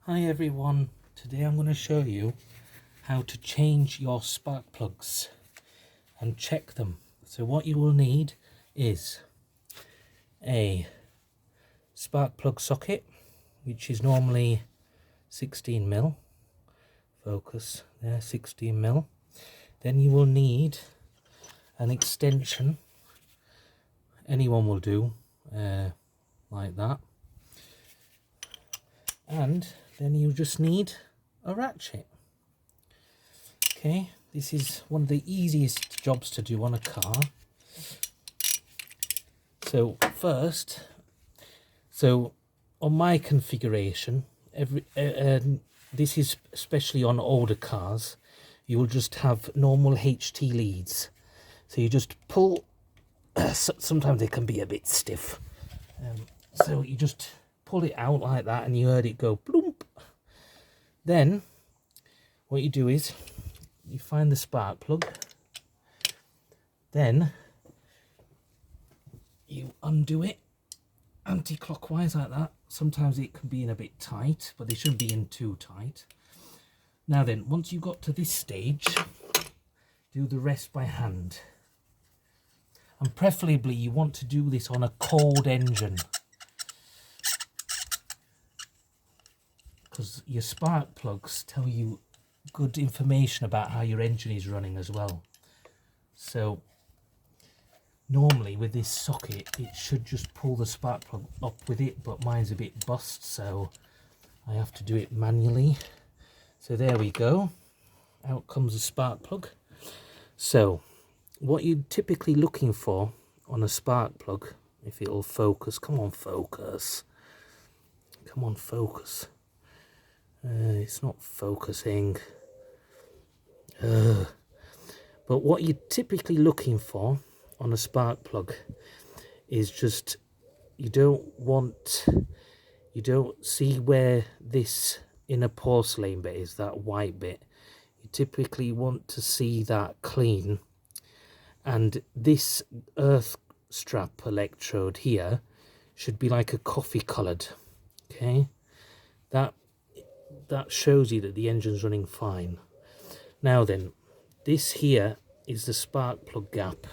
Hi everyone, today I'm going to show you how to change your spark plugs and check them. So what you will need is a spark plug socket, which is normally 16mm, focus there, 16mm. Then you will need an extension, anyone will do, like that. And then you just need a ratchet. Okay, this is one of the easiest jobs to do on a car. So first, on my configuration, this is especially on older cars, you will just have normal HT leads. So you just pull, sometimes they can be a bit stiff. So you just pull it out like that and you heard it go bloomp. Then what you do is you find the spark plug, then you undo it anti-clockwise like that. Sometimes it can be in a bit tight, but they shouldn't be in too tight. Now then, once you've got to this stage, do the rest by hand. And preferably you want to do this on a cold engine, because your spark plugs tell you good information about how your engine is running as well. So normally with this socket it should just pull the spark plug up with it, but mine's a bit bust, so I have to do it manually. So there we go, out comes the spark plug. So what you're typically looking for on a spark plug, if it'll focus, come on focus, come on focus, it's not focusing. But what you're typically looking for on a spark plug is just, you don't see where this inner porcelain bit is, that white bit. You typically want to see that clean, and this earth strap electrode here should be like a coffee coloured. Okay, that shows you that the engine's running fine. Now then, this here is the spark plug gap,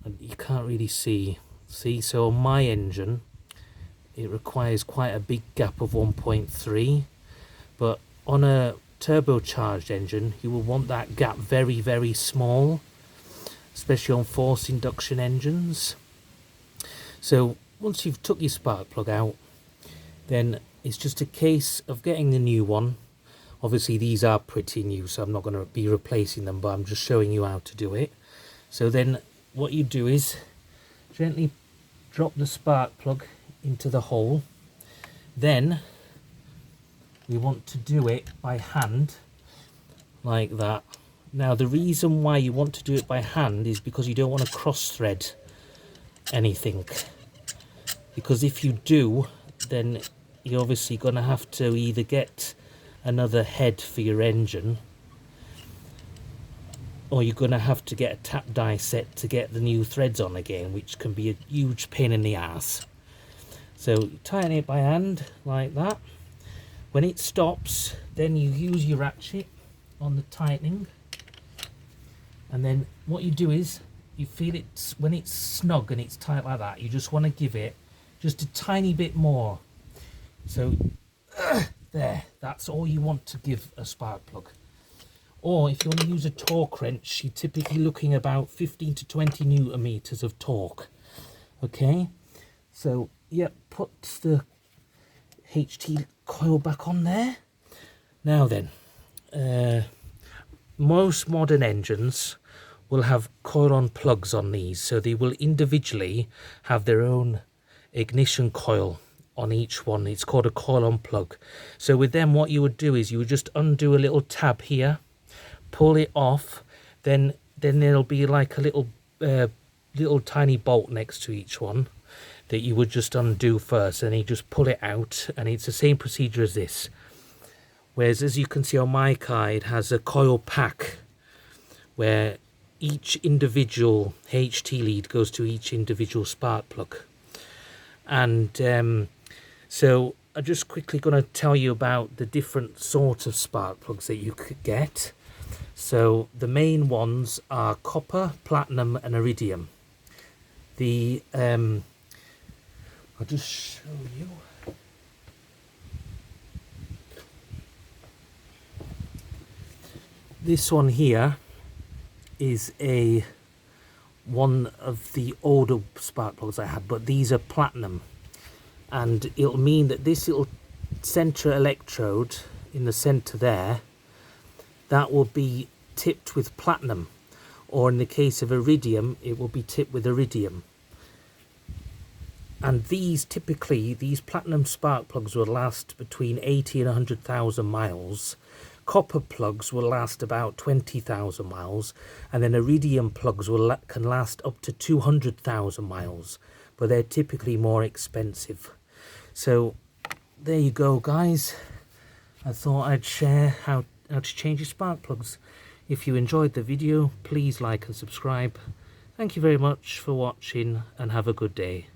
and you can't really see. So on my engine it requires quite a big gap of 1.3, but on a turbocharged engine you will want that gap very, very small, especially on forced induction engines. So once you've took your spark plug out, then it's just a case of getting the new one. Obviously these are pretty new, so I'm not going to be replacing them, but I'm just showing you how to do it. So then what you do is gently drop the spark plug into the hole. Then we want to do it by hand like that. Now the reason why you want to do it by hand is because you don't want to cross thread anything, because if you do, then you're obviously going to have to either get another head for your engine, or you're going to have to get a tap die set to get the new threads on again, which can be a huge pain in the ass. So tighten it by hand like that. When it stops, then you use your ratchet on the tightening, and then what you do is you feel it when it's snug and it's tight like that, you just want to give it just a tiny bit more. So there, that's all you want to give a spark plug. Or if you want to use a torque wrench, you're typically looking about 15 to 20 newton meters of torque. Okay, so yeah, put the HT coil back on there. Now then, most modern engines will have coil-on plugs on these, so they will individually have their own ignition coil on each one. It's called a coil-on plug. So with them, what you would do is you would just undo a little tab here, pull it off, then there'll be like a little tiny bolt next to each one that you would just undo first, and you just pull it out, and it's the same procedure as this. Whereas as you can see on my car, it has a coil pack where each individual HT lead goes to each individual spark plug. And so I'm just quickly going to tell you about the different sorts of spark plugs that you could get. So the main ones are copper, platinum and iridium. I'll just show you. This one here is one of the older spark plugs I had, but these are platinum, and it'll mean that this little center electrode in the center there, that will be tipped with platinum, or in the case of iridium it will be tipped with iridium. And these platinum spark plugs will last between 80 and 100,000 miles. Copper plugs will last about 20,000 miles, and then iridium plugs can last up to 200,000 miles, but they're typically more expensive. So there you go, guys. I thought I'd share how to change your spark plugs. If you enjoyed the video, please like and subscribe. Thank you very much for watching, and have a good day.